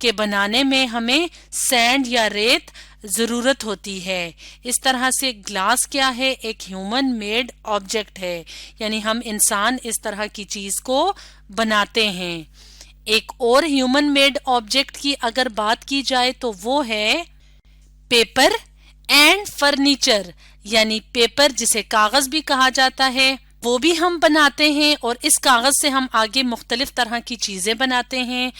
کے بنانے میں ہمیں سینڈ یا ریت ضرورت ہوتی ہے. اس طرح سے گلاس کیا ہے؟ ایک ہیومن میڈ آبجیکٹ ہے، یعنی ہم انسان اس طرح کی چیز کو بناتے ہیں. ایک اور ہیومن میڈ آبجیکٹ کی اگر بات کی جائے تو وہ ہے پیپر اینڈ فرنیچر، یعنی پیپر جسے کاغذ بھی کہا جاتا ہے وہ بھی ہم بناتے ہیں، اور اس کاغذ سے ہم آگے مختلف طرح کی چیزیں بناتے ہیں.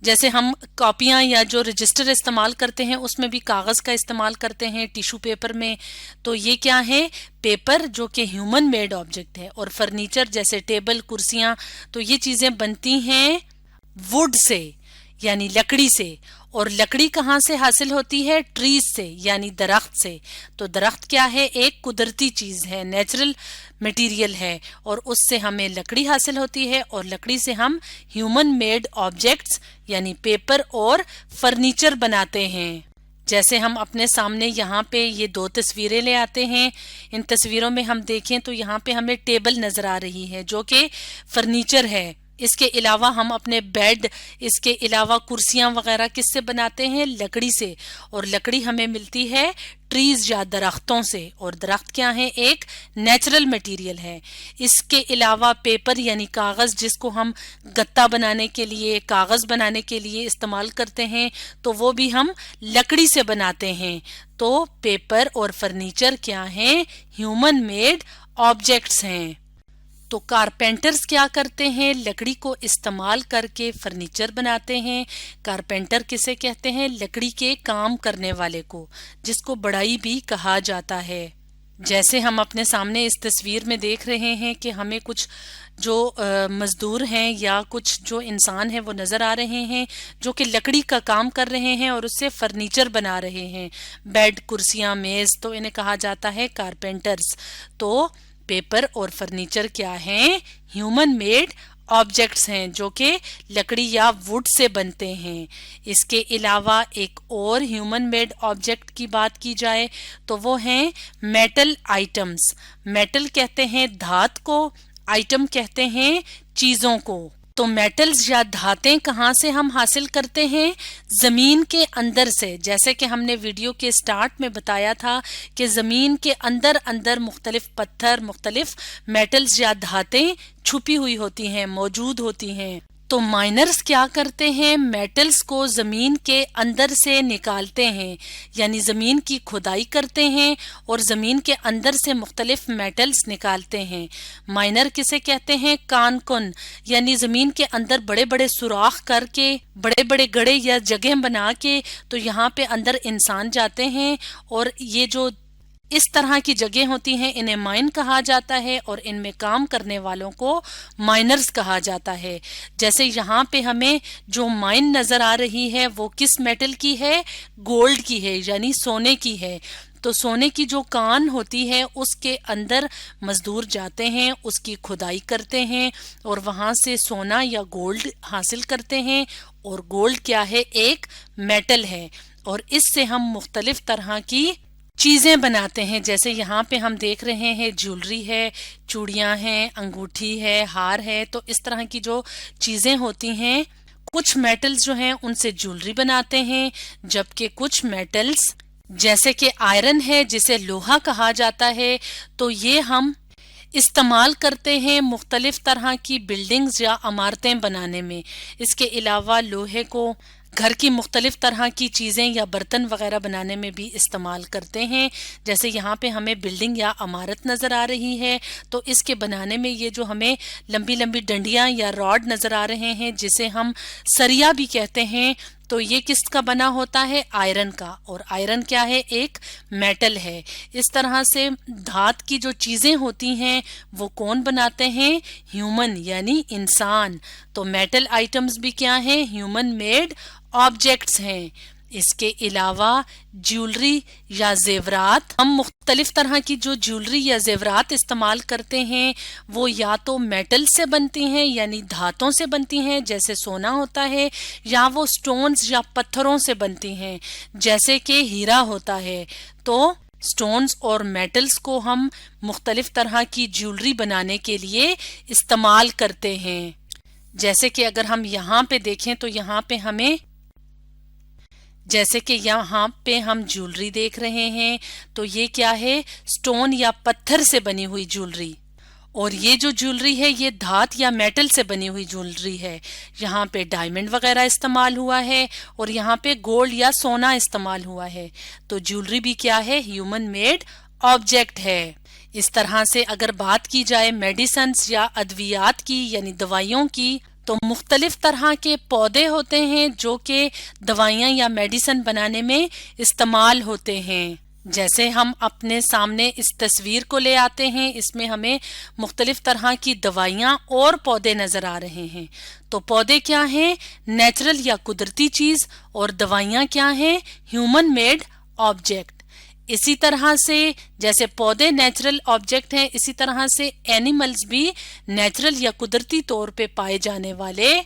جیسے ہم کاپیاں یا جو رجسٹر استعمال کرتے ہیں اس میں بھی کاغذ کا استعمال کرتے ہیں ٹیشو پیپر میں. تو یہ کیا ہے؟ پیپر جو کہ ہیومن میڈ آبجیکٹ ہے. اور فرنیچر جیسے ٹیبل، کرسیاں، تو یہ چیزیں بنتی ہیں ووڈ سے یعنی لکڑی سے. اور لکڑی کہاں سے حاصل ہوتی ہے؟ ٹریز سے یعنی درخت سے. تو درخت کیا ہے؟ ایک قدرتی چیز ہے، نیچرل مٹیریل ہے، اور اس سے ہمیں لکڑی حاصل ہوتی ہے، اور لکڑی سے ہم ہیومن میڈ آبجیکٹس یعنی پیپر اور فرنیچر بناتے ہیں. جیسے ہم اپنے سامنے یہاں پہ یہ 2 تصویریں لے آتے ہیں. ان تصویروں میں ہم دیکھیں تو یہاں پہ ہمیں ٹیبل نظر آ رہی ہے جو کہ فرنیچر ہے. اس کے علاوہ ہم اپنے بیڈ، اس کے علاوہ کرسیاں وغیرہ کس سے بناتے ہیں؟ لکڑی سے. اور لکڑی ہمیں ملتی ہے ٹریز یا درختوں سے، اور درخت کیا ہے؟ ایک نیچرل مٹیریل ہے. اس کے علاوہ پیپر یعنی کاغذ جس کو ہم گتا بنانے کے لیے، کاغذ بنانے کے لیے استعمال کرتے ہیں، تو وہ بھی ہم لکڑی سے بناتے ہیں. تو پیپر اور فرنیچر کیا ہیں؟ ہیومن میڈ آبجیکٹس ہیں. تو کارپینٹرز کیا کرتے ہیں؟ لکڑی کو استعمال کر کے فرنیچر بناتے ہیں. کارپینٹر کسے کہتے ہیں؟ لکڑی کے کام کرنے والے کو، جس کو بڑائی بھی کہا جاتا ہے. جیسے ہم اپنے سامنے اس تصویر میں دیکھ رہے ہیں کہ ہمیں کچھ جو مزدور ہیں یا کچھ جو انسان ہیں وہ نظر آ رہے ہیں جو کہ لکڑی کا کام کر رہے ہیں اور اس سے فرنیچر بنا رہے ہیں، بیڈ، کرسیاں، میز. تو انہیں کہا جاتا ہے کارپینٹرز. تو پیپر اور فرنیچر کیا ہیں؟ ہیومن میڈ آبجیکٹس ہیں جو کہ لکڑی یا ووڈ سے بنتے ہیں. اس کے علاوہ ایک اور ہیومن میڈ آبجیکٹ کی بات کی جائے تو وہ ہیں میٹل آئٹمز. میٹل کہتے ہیں دھات کو، آئٹم کہتے ہیں چیزوں کو. تو میٹلز یا دھاتیں کہاں سے ہم حاصل کرتے ہیں؟ زمین کے اندر سے. جیسے کہ ہم نے ویڈیو کے سٹارٹ میں بتایا تھا کہ زمین کے اندر مختلف پتھر، مختلف میٹلز یا دھاتیں چھپی ہوئی ہوتی ہیں، موجود ہوتی ہیں. تو مائنرز کیا کرتے ہیں؟ میٹلز کو زمین کے اندر سے نکالتے ہیں، یعنی زمین کی کھدائی کرتے ہیں اور زمین کے اندر سے مختلف میٹلز نکالتے ہیں. مائنر کسے کہتے ہیں؟ کان کن، یعنی زمین کے اندر بڑے بڑے سوراخ کر کے، بڑے بڑے گڑھے یا جگہ بنا کے، تو یہاں پہ اندر انسان جاتے ہیں، اور یہ جو اس طرح کی جگہ ہوتی ہیں انہیں مائن کہا جاتا ہے، اور ان میں کام کرنے والوں کو مائنرز کہا جاتا ہے. جیسے یہاں پہ ہمیں جو مائن نظر آ رہی ہے وہ کس میٹل کی ہے؟ گولڈ کی ہے، یعنی سونے کی ہے. تو سونے کی جو کان ہوتی ہے اس کے اندر مزدور جاتے ہیں، اس کی کھدائی کرتے ہیں اور وہاں سے سونا یا گولڈ حاصل کرتے ہیں. اور گولڈ کیا ہے؟ ایک میٹل ہے، اور اس سے ہم مختلف طرح کی چیزیں بناتے ہیں. جیسے یہاں پہ ہم دیکھ رہے ہیں جیولری ہے، چوڑیاں ہیں، انگوٹھی ہے، ہار ہے. تو اس طرح کی جو چیزیں ہوتی ہیں، کچھ میٹلز جو ہیں ان سے جیولری بناتے ہیں، جبکہ کچھ میٹلز جیسے کہ آئرن ہے جسے لوہا کہا جاتا ہے، تو یہ ہم استعمال کرتے ہیں مختلف طرح کی بلڈنگز یا عمارتیں بنانے میں. اس کے علاوہ لوہے کو گھر کی مختلف طرح کی چیزیں یا برتن وغیرہ بنانے میں بھی استعمال کرتے ہیں. جیسے یہاں پہ ہمیں بلڈنگ یا عمارت نظر آ رہی ہے، تو اس کے بنانے میں یہ جو ہمیں لمبی لمبی ڈنڈیاں یا راڈ نظر آ رہے ہیں جسے ہم سریا بھی کہتے ہیں، تو یہ کس کا بنا ہوتا ہے؟ آئرن کا. اور آئرن کیا ہے؟ ایک میٹل ہے. اس طرح سے دھات کی جو چیزیں ہوتی ہیں وہ کون بناتے ہیں؟ ہیومن یعنی انسان. تو میٹل آئٹمز بھی کیا ہیں؟ ہیومن میڈ آبجیکٹس ہیں. اس کے علاوہ جیولری یا زیورات، ہم مختلف طرح کی جو جیولری یا زیورات استعمال کرتے ہیں وہ یا تو میٹل سے بنتی ہیں یعنی دھاتوں سے بنتی ہیں جیسے سونا ہوتا ہے، یا وہ سٹونز یا پتھروں سے بنتی ہیں جیسے کہ ہیرا ہوتا ہے. تو سٹونز اور میٹلز کو ہم مختلف طرح کی جیولری بنانے کے لیے استعمال کرتے ہیں. جیسے کہ اگر ہم یہاں پہ دیکھیں تو یہاں پہ ہمیں جیسے کہ یہاں پہ ہم جولری دیکھ رہے ہیں تو یہ کیا ہے؟ سٹون یا پتھر سے بنی ہوئی جولری. اور یہ جو جولری ہے یہ دھات یا میٹل سے بنی ہوئی جولری ہے. یہاں پہ ڈائمنڈ وغیرہ استعمال ہوا ہے اور یہاں پہ گولڈ یا سونا استعمال ہوا ہے. تو جولری بھی کیا ہے؟ ہیومن میڈ آبجیکٹ ہے. اس طرح سے اگر بات کی جائے میڈیسنز یا ادویات کی یعنی دوائیوں کی تو مختلف طرح کے پودے ہوتے ہیں جو کہ دوائیاں یا میڈیسن بنانے میں استعمال ہوتے ہیں. جیسے ہم اپنے سامنے اس تصویر کو لے آتے ہیں، اس میں ہمیں مختلف طرح کی دوائیاں اور پودے نظر آ رہے ہیں. تو پودے کیا ہیں؟ نیچرل یا قدرتی چیز، اور دوائیاں کیا ہیں؟ Human made object. اسی طرح سے جیسے پودے نیچرل آبجیکٹ ہیں، اسی طرح سے اینیملز بھی نیچرل یا قدرتی طور پہ پائے جانے والے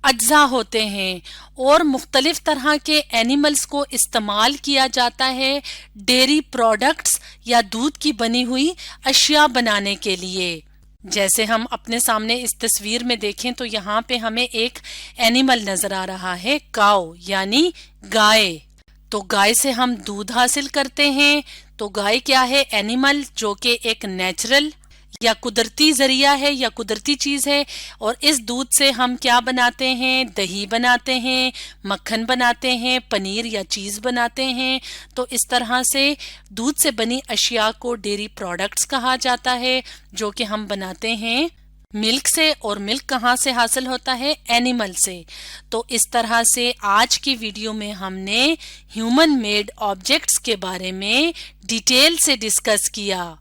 اجزاء ہوتے ہیں. اور مختلف طرح کے اینیملز کو استعمال کیا جاتا ہے ڈیری پروڈکٹس یا دودھ کی بنی ہوئی اشیاء بنانے کے لیے. جیسے ہم اپنے سامنے اس تصویر میں دیکھیں تو یہاں پہ ہمیں ایک اینیمل نظر آ رہا ہے، کاؤ یعنی گائے. تو گائے سے ہم دودھ حاصل کرتے ہیں. تو گائے کیا ہے؟ اینیمل جو کہ ایک نیچرل یا قدرتی ذریعہ ہے یا قدرتی چیز ہے. اور اس دودھ سے ہم کیا بناتے ہیں؟ دہی بناتے ہیں، مکھن بناتے ہیں، پنیر یا چیز بناتے ہیں. تو اس طرح سے دودھ سے بنی اشیاء کو ڈیری پروڈکٹس کہا جاتا ہے جو کہ ہم بناتے ہیں ملک سے. اور ملک کہاں سے حاصل ہوتا ہے؟ اینیمل سے. تو اس طرح سے آج کی ویڈیو میں ہم نے ہیومن میڈ آبجیکٹس کے بارے میں ڈیٹیل سے ڈسکس کیا.